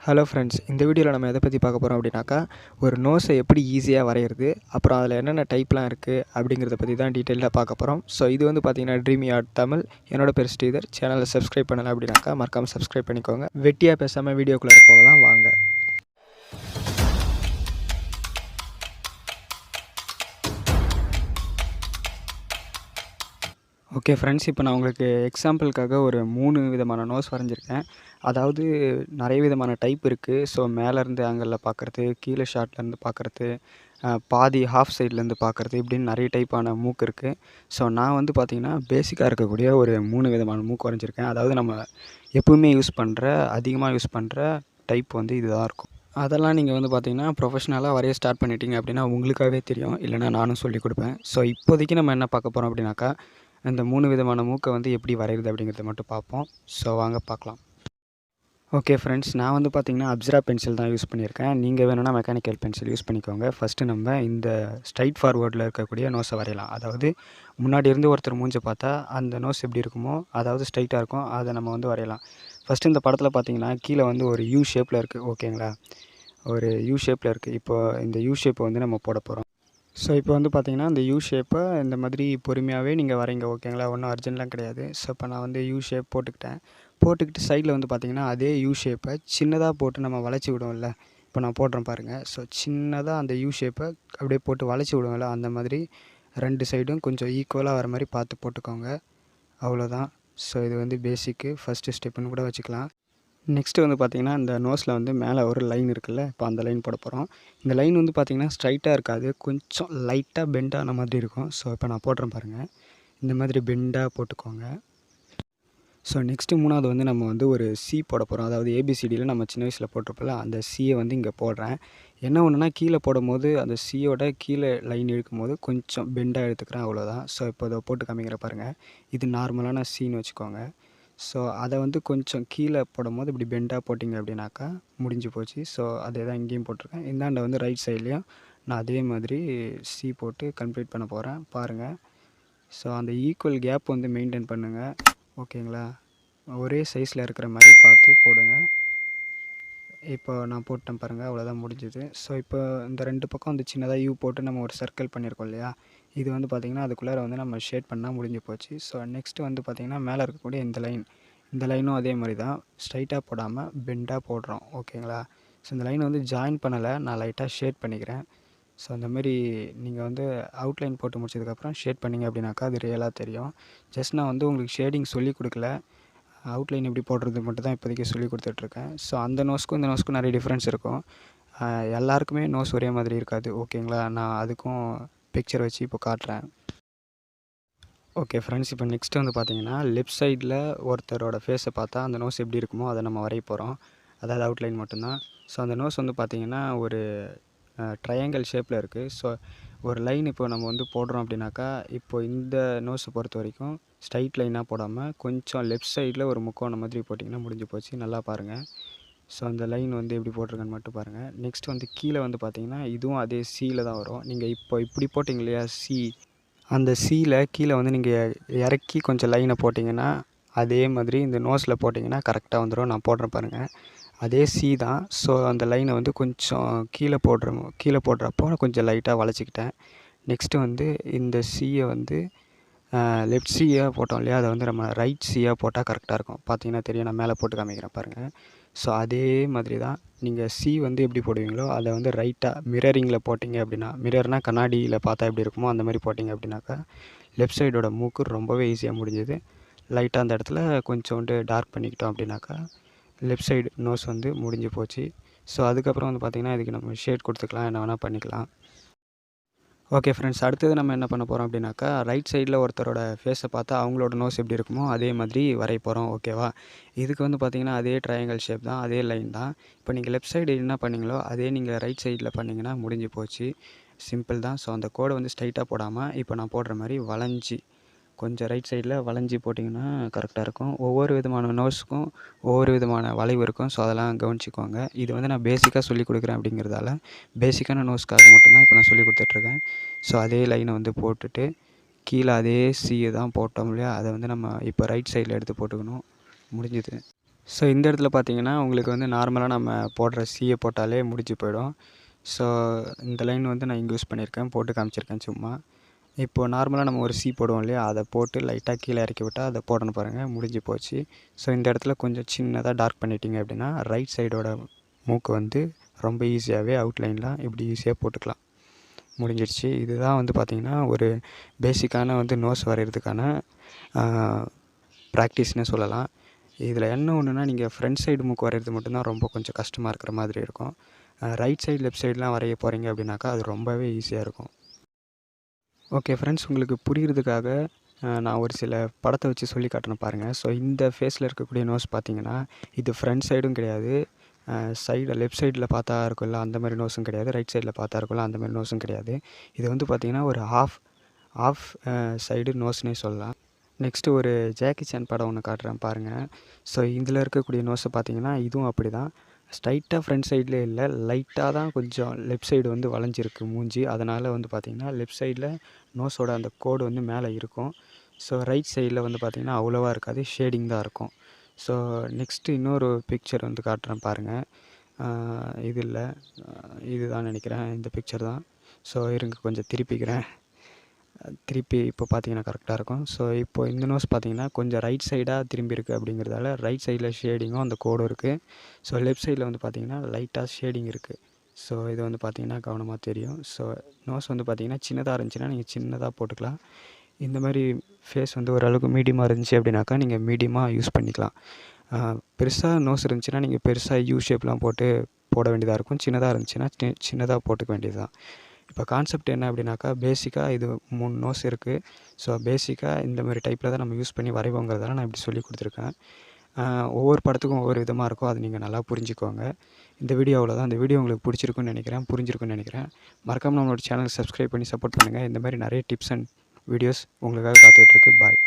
Hello friends, இந்த வீடியோவில் நம்ம எதை பற்றி பார்க்க போகிறோம் அப்படின்னாக்கா, ஒரு நோஸை எப்படி ஈஸியாக வரைகிறது, அப்புறம் அதில் என்னென்ன டைப்லாம் இருக்குது அப்படிங்கிறத பற்றி தான் டீட்டெயிலாக பார்க்க போகிறோம். ஸோ இது வந்து பார்த்தீங்கன்னா ட்ரீமி ஆர்ட் தமிழ். என்னோட பேர் ஸ்ரீதர். சேனலை சப்ஸ்கிரைப் பண்ணலை அப்படின்னாக்கா மறக்காமல் சப்ஸ்கிரைப் பண்ணிக்கோங்க. வெட்டியாக பேசாமல் வீடியோக்குள்ளே போகலாம் வாங்க. ஓகே ஃப்ரெண்ட்ஸ், இப்போ நான் உங்களுக்கு எக்ஸாம்பிளுக்காக ஒரு 3 விதமான நோஸ் வரைஞ்சிருக்கேன். அதாவது நிறைய விதமான டைப் இருக்குது. ஸோ மேலேருந்து ஆங்கிளில் பார்க்குறது, கீழே ஷார்ட்லேருந்து பார்க்குறது, பாதி ஹாஃப் சைட்லேருந்து பார்க்குறது, இப்படின்னு நிறைய டைப்பான மூக்கு இருக்குது. ஸோ நான் வந்து பார்த்திங்கன்னா பேசிக்காக இருக்கக்கூடிய ஒரு 3 விதமான மூக்கு வரைஞ்சிருக்கேன். அதாவது நம்ம எப்பவுமே அதிகமாக யூஸ் பண்ணுற டைப் வந்து இதுதான் இருக்கும். அதெல்லாம் நீங்கள் வந்து பார்த்திங்கன்னா ப்ரொஃபஷ்னலாக வரைய ஸ்டார்ட் பண்ணிட்டீங்க அப்படின்னா உங்களுக்காகவே தெரியும், இல்லைனா நானும் சொல்லிக் கொடுப்பேன். ஸோ இப்போதைக்கு நம்ம என்ன பார்க்க போகிறோம் அப்படின்னாக்கா, இந்த 3 விதமான மூக்கை வந்து எப்படி வரைகிறது அப்படிங்கிறத மட்டும் பார்ப்போம். ஸோ வாங்க பார்க்கலாம். ஓகே ஃப்ரெண்ட்ஸ், நான் வந்து பார்த்திங்கன்னா அப்சரா பென்சில் தான் யூஸ் பண்ணியிருக்கேன். நீங்கள் வேணும்னா மெக்கானிக்கல் பென்சில் யூஸ் பண்ணிக்கோங்க. ஃபஸ்ட்டு நம்ம இந்த ஸ்ட்ரைட் ஃபார்வர்டில் இருக்கக்கூடிய நோஸை வரையலாம். அதாவது முன்னாடி இருந்து ஒருத்தர் மூஞ்சை பார்த்தா அந்த நோஸ் எப்படி இருக்குமோ, அதாவது ஸ்ட்ரைட்டாக இருக்கும், அதை நம்ம வந்து வரையலாம். ஃபஸ்ட்டு இந்த படத்தில் பார்த்திங்கன்னா கீழே வந்து ஒரு யூ ஷேப்பில் இருக்குது. ஓகேங்களா, ஒரு யூ ஷேப்பில் இருக்குது. இப்போ இந்த யூ ஷேப்பை வந்து நம்ம போட போகிறோம். ஸோ இப்போ வந்து பார்த்திங்கன்னா இந்த யூ ஷேப்பை இந்த மாதிரி பொறுமையாகவே நீங்கள் வரைங்க. ஓகேங்களா, ஒன்றும் அர்ஜென்ட்லாம் கிடையாது. ஸோ இப்போ நான் வந்து யூ ஷேப் போட்டுக்கிட்டு சைடில் வந்து பார்த்திங்கன்னா அதே யூ ஷேப்பை சின்னதாக போட்டு நம்ம வளைச்சி விடுவோம்ல. இப்போ நான் போடுறேன் பாருங்கள். ஸோ சின்னதாக அந்த யூ ஷேப்பை அப்படியே போட்டு வளைச்சி விடுவோம்ல, அந்த மாதிரி 2 சைடும் கொஞ்சம் ஈக்குவலாக வர மாதிரி பார்த்து போட்டுக்கோங்க. அவ்வளோதான். ஸோ இது வந்து பேசிக்கு ஃபஸ்ட்டு ஸ்டெப்புன்னு கூட வச்சுக்கலாம். நெக்ஸ்ட்டு வந்து பார்த்திங்கன்னா இந்த நோஸில் வந்து மேலே ஒரு லைன் இருக்குல்ல, இப்போ அந்த லைன் போட போகிறோம். இந்த லைன் வந்து பார்த்திங்கன்னா ஸ்ட்ரைட்டாக இருக்காது, கொஞ்சம் லைட்டாக பெண்ட் ஆன மாதிரி இருக்கும். ஸோ இப்போ நான் போடுறேன் பாருங்கள், இந்த மாதிரி பெண்டாக போட்டுக்கோங்க. ஸோ நெக்ஸ்ட்டு 3வது வந்து நம்ம வந்து ஒரு சி போட போகிறோம். அதாவது ஏபிசிடியில் நம்ம சின்ன வயசில் போட்டிருப்போம்ல, அந்த சியை வந்து இங்கே போடுறேன். என்ன ஒன்றுனா கீழே போடும்போது அந்த சியோட கீழே லைன் இழுக்கும்போது கொஞ்சம் பெண்டாக எடுத்துக்கிறேன், அவ்வளோதான். ஸோ இப்போ இதை போட்டு காமிக்கிற பாருங்கள், இது நார்மலான சின்னு வச்சுக்கோங்க. ஸோ அதை வந்து கொஞ்சம் கீழே போடும்போது இப்படி பெண்டாக போட்டிங்க அப்படின்னாக்கா முடிஞ்சு போச்சு. ஸோ அதே தான் இங்கேயும் போட்டிருக்கேன். இந்தாண்ட வந்து ரைட் சைட்லேயும் நான் அதே மாதிரி சி போட்டு கம்ப்ளீட் பண்ண போகிறேன் பாருங்கள். ஸோ அந்த ஈக்குவல் கேப் வந்து மெயின்டைன் பண்ணுங்கள். ஓகேங்களா, ஒரே சைஸில் இருக்கிற மாதிரி பார்த்து போடுங்க. இப்போ நான் போட்டேன் பாருங்கள், அவ்வளோதான் முடிஞ்சுது. ஸோ இப்போ இந்த 2 பக்கம் வந்து சின்னதாக யூ போட்டு நம்ம ஒரு சர்க்கிள் பண்ணியிருக்கோம் இல்லையா, இது வந்து பார்த்திங்கன்னா அதுக்குள்ளே வந்து நம்ம ஷேட் பண்ணால் முடிஞ்சு போச்சு. ஸோ நெக்ஸ்ட்டு வந்து பார்த்திங்கன்னா மேலே இருக்கக்கூடிய இந்த லைனும் அதே மாதிரி தான், ஸ்ட்ரைட்டாக போடாமல் பெண்டாக போடுறோம். ஓகேங்களா, ஸோ இந்த லைனை வந்து ஜாயின் பண்ணலை, நான் லைட்டாக ஷேட் பண்ணிக்கிறேன். ஸோ அந்தமாரி நீங்கள் வந்து அவுட்லைன் போட்டு முடிச்சதுக்கப்புறம் ஷேட் பண்ணிங்க அப்படின்னாக்கா அது ரியலாக தெரியும். ஜஸ்ட் நான் வந்து உங்களுக்கு ஷேடிங் சொல்லி கொடுக்கல, அவுட்லைன் எப்படி போடுறது மட்டும் தான் இப்போதைக்கு சொல்லி கொடுத்துட்ருக்கேன். ஸோ அந்த நோஸ்க்கும் இந்த நோஸ்க்கும் நிறைய டிஃப்ரென்ஸ் இருக்கும். எல்லாருக்குமே நோஸ் ஒரே மாதிரி இருக்காது. ஓகேங்களா, நான் அதுக்கும் பிக்சர் வச்சு இப்போ காட்டுறேன். ஓகே ஃப்ரெண்ட்ஸ், இப்போ நெக்ஸ்ட்டு வந்து பார்த்திங்கன்னா லெஃப்ட் சைடில் ஒருத்தரோட ஃபேஸை பார்த்தா அந்த நோஸ் எப்படி இருக்குமோ அதை நம்ம வரைய போகிறோம். அதாவது அவுட்லைன் மட்டும்தான். ஸோ அந்த நோஸ் வந்து பார்த்திங்கன்னா ஒரு ட்ரையாங்கிள் ஷேப்பில் இருக்குது. ஸோ ஒரு லைன் இப்போ நம்ம வந்து போடுறோம் அப்படின்னாக்கா, இப்போ இந்த நோஸை பொறுத்த வரைக்கும் ஸ்ட்ரைட் லைனாக போடாமல் கொஞ்சம் லெஃப்ட் சைடில் ஒரு முக்கோணம் மாதிரி போட்டிங்கன்னா முடிஞ்சு போச்சு. நல்லா பாருங்கள். ஸோ அந்த லைன் வந்து எப்படி போட்டிருக்கேன்னு மட்டும் பாருங்கள். நெக்ஸ்ட் வந்து கீழே வந்து பார்த்திங்கன்னா இதுவும் அதே சியில் தான் வரும். நீங்கள் இப்போ இப்படி போட்டிங்க இல்லையா சி, அந்த சியில் கீழே வந்து நீங்கள் இறக்கி கொஞ்சம் லைனை போட்டிங்கன்னா அதே மாதிரி இந்த நோஸில் போட்டிங்கன்னா கரெக்டாக வந்துடும். நான் போடுறேன் பாருங்கள், அதே சி தான். ஸோ அந்த லைனை வந்து கொஞ்சம் கீழே போடுறப்போ கொஞ்சம் லைட்டாக வளைச்சிக்கிட்டேன். நெக்ஸ்ட்டு வந்து இந்த சியை வந்து லெஃப்ட் சியாக போட்டோம் இல்லையா, அதை வந்து நம்ம ரைட் சியாக போட்டால் கரெக்டாக இருக்கும். பார்த்தீங்கன்னா தெரியும், நான் மேலே போட்டு காமிக்கிறேன் பாருங்கள். ஸோ அதே மாதிரி தான் நீங்கள் சி வந்து எப்படி போடுவீங்களோ அதை வந்து ரைட்டாக மிரரிங்கில் போட்டிங்க அப்படின்னா, மிரர்னால் கண்ணாடியில் பார்த்தா எப்படி இருக்குமோ அந்த மாதிரி போட்டிங்க அப்படின்னாக்கா லெஃப்ட் சைடோட மூக்கு ரொம்பவே ஈஸியாக முடிஞ்சுது. லைட்டாக அந்த இடத்துல கொஞ்சோண்டு டார்க் பண்ணிக்கிட்டோம் அப்படின்னாக்கா லெஃப்ட் சைடு நோஸ் வந்து முடிஞ்சு போச்சு. ஸோ அதுக்கப்புறம் வந்து பார்த்திங்கன்னா இதுக்கு நம்ம ஷேட் கொடுத்துக்கலாம், என்ன வேணால் பண்ணிக்கலாம். ஓகே ஃப்ரெண்ட்ஸ், அடுத்தது நம்ம என்ன பண்ண போகிறோம் அப்படின்னாக்கா, ரைட் சைடில் ஒருத்தரோட ஃபேஸை பார்த்தா அவங்களோட நோஸ் எப்படி இருக்குமோ அதே மாதிரி வரைய போகிறோம். ஓகேவா, இதுக்கு வந்து பார்த்திங்கன்னா அதே ட்ரையாங்கிள் ஷேப் தான், அதே லைன் தான். இப்போ நீங்கள் லெஃப்ட் சைடு என்ன பண்ணீங்களோ அதே நீங்கள் ரைட் சைடில் பண்ணிங்கன்னா முடிஞ்சு போச்சு. சிம்பிள் தான். ஸோ அந்த கோடை வந்து ஸ்ட்ரைட்டாக போடாமல் இப்போ நான் போடுற மாதிரி வளைஞ்சி கொஞ்சம் ரைட் சைடில் வளைஞ்சி போட்டிங்கன்னா கரெக்டாக இருக்கும். ஒவ்வொரு விதமான நோஸுக்கும் ஒவ்வொரு விதமான வளைவு இருக்கும். ஸோ அதெல்லாம் கவனிச்சிக்கோங்க. இது வந்து நான் பேசிக்காக சொல்லிக் கொடுக்குறேன் அப்படிங்கிறதால பேசிக்கான நோஸ்க்காக மட்டும்தான் இப்போ நான் சொல்லிக் கொடுத்துட்ருக்கேன். ஸோ அதே லைனை வந்து போட்டுட்டு கீழே அதே சியை தான் போட்டோம் இல்லையா, அதை வந்து நம்ம இப்போ ரைட் சைடில் எடுத்து போட்டுக்கணும். முடிஞ்சுது. ஸோ இந்த இடத்துல பார்த்தீங்கன்னா உங்களுக்கு வந்து நார்மலாக நம்ம போடுற சியை போட்டாலே முடிஞ்சு போயிடும். ஸோ இந்த லைன் வந்து நான் இங்கே யூஸ் பண்ணியிருக்கேன், போட்டு காமிச்சிருக்கேன் சும்மா. இப்போது நார்மலாக நம்ம ஒரு சி போடுவோம் இல்லையா, அதை போட்டு லைட்டாக கீழே இறக்கி விட்டால் அதை போடணும் பாருங்கள், முடிஞ்சு போச்சு. ஸோ இந்த இடத்துல கொஞ்சம் சின்னதாக டார்க் பண்ணிட்டீங்க அப்படின்னா ரைட் சைடோட மூக்கு வந்து ரொம்ப ஈஸியாகவே அவுட்லைன்லாம் இப்படி ஈஸியாக போட்டுக்கலாம். முடிஞ்சிடுச்சு. இதுதான் வந்து பார்த்திங்கன்னா ஒரு பேசிக்கான வந்து நோஸ் வரைகிறதுக்கான ப்ராக்டிஸ்னே சொல்லலாம். இதில் என்ன ஒன்றுனா, நீங்கள் ஃப்ரண்ட் சைடு மூக்கு வரைகிறது மட்டும்தான் ரொம்ப கொஞ்சம் கஷ்டமாக இருக்கிற மாதிரி இருக்கும். ரைட் சைடு லெஃப்ட் சைடெலாம் வரைய போகிறீங்க அப்படின்னாக்கா அது ரொம்பவே ஈஸியாக இருக்கும். ஓகே ஃப்ரெண்ட்ஸ், உங்களுக்கு புரிகிறதுக்காக நான் ஒரு சில படத்தை வச்சு சொல்லி காட்டுறேன் பாருங்கள். ஸோ இந்த ஃபேஸில் இருக்கக்கூடிய நோஸ் பார்த்தீங்கன்னா இது ஃப்ரண்ட் சைடும் கிடையாது, சைடு லெஃப்ட் சைடில் பார்த்தா இருக்கும்ல அந்த மாதிரி நோஸும் கிடையாது, ரைட் சைடில் பார்த்தா இருக்கும்ல அந்த மாதிரி நோஸும் கிடையாது. இது வந்து பார்த்திங்கன்னா ஒரு ஆஃப் சைடு நோஸ்னே சொல்லலாம். நெக்ஸ்ட்டு ஒரு ஜாக்கி சான் படம் ஒன்று காட்டுறேன் பாருங்கள். ஸோ இதில் இருக்கக்கூடிய நோஸை பார்த்தீங்கன்னா இதுவும் அப்படி தான், ஸ்ட்ரைட்டாக ஃப்ரண்ட் சைட்லேயே இல்லை, லைட்டாக தான் கொஞ்சம் லெஃப்ட் சைடு வந்து வளைஞ்சிருக்கு மூஞ்சி. அதனால் வந்து பார்த்திங்கன்னா லெஃப்ட் சைடில் நோஸோட அந்த கோடு வந்து மேலே இருக்கும். ஸோ ரைட் சைடில் வந்து பார்த்திங்கன்னா அவ்வளோவா இருக்காது, ஷேடிங் தான் இருக்கும். ஸோ நெக்ஸ்ட்டு இன்னொரு பிக்சர் வந்து காட்டுறேன் பாருங்கள். இது இல்லை, இதுதான் நினைக்கிறேன், இந்த பிக்சர் தான். ஸோ இருங்க கொஞ்சம் திருப்பிக்கிறேன், திருப்பி இப்போ பார்த்தீங்கன்னா கரெக்டாக இருக்கும். ஸோ இப்போ இந்த நோஸ் பார்த்தீங்கன்னா கொஞ்சம் ரைட் சைடாக திரும்பி இருக்குது அப்படிங்கிறதால ரைட் சைடில் ஷேடிங்கும் அந்த கோடும் இருக்குது. ஸோ லெஃப்ட் சைடில் வந்து பார்த்திங்கன்னா லைட்டாக ஷேடிங் இருக்குது. ஸோ இது வந்து பார்த்திங்கன்னா கவனமாக தெரியும். ஸோ நோஸ் வந்து பார்த்திங்கன்னா சின்னதாக இருந்துச்சுன்னா நீங்கள் சின்னதாக போட்டுக்கலாம். இந்த மாதிரி ஃபேஸ் வந்து ஓரளவுக்கு மீடியமாக இருந்துச்சு அப்படின்னாக்கா நீங்கள் மீடியமாக யூஸ் பண்ணிக்கலாம். பெருசாக நோஸ் இருந்துச்சுன்னா நீங்கள் பெருசாக யூ ஷேப்லாம் போட வேண்டியதாக இருக்கும். சின்னதாக இருந்துச்சுன்னா சின்னதாக போட்டுக்க வேண்டியது தான். இப்போ கான்செப்ட் என்ன அப்படின்னாக்கா, பேசிக்காக இது 3 நோஸ் இருக்குது. ஸோ பேசிக்காக இந்த மாதிரி டைப்பில் தான் நம்ம யூஸ் பண்ணி வரைவோங்கிறதால நான் இப்படி சொல்லி கொடுத்துருக்கேன். ஒவ்வொரு படத்துக்கும் ஒவ்வொரு விதமாக இருக்கும், அது நீங்கள் நல்லா புரிஞ்சுக்கோங்க. இந்த வீடியோ அவ்வளோதான். இந்த வீடியோ உங்களுக்கு பிடிச்சிருக்குன்னு நினைக்கிறேன், புரிஞ்சிருக்குன்னு நினைக்கிறேன். மறக்காமல் நம்மளோட சேனலை சப்ஸ்கிரைப் பண்ணி சப்போர்ட் பண்ணுங்கள். இந்த மாதிரி நிறைய டிப்ஸ் அண்ட் வீடியோஸ் உங்களுக்காக காத்துக்கிட்டு இருக்கு. பாய்.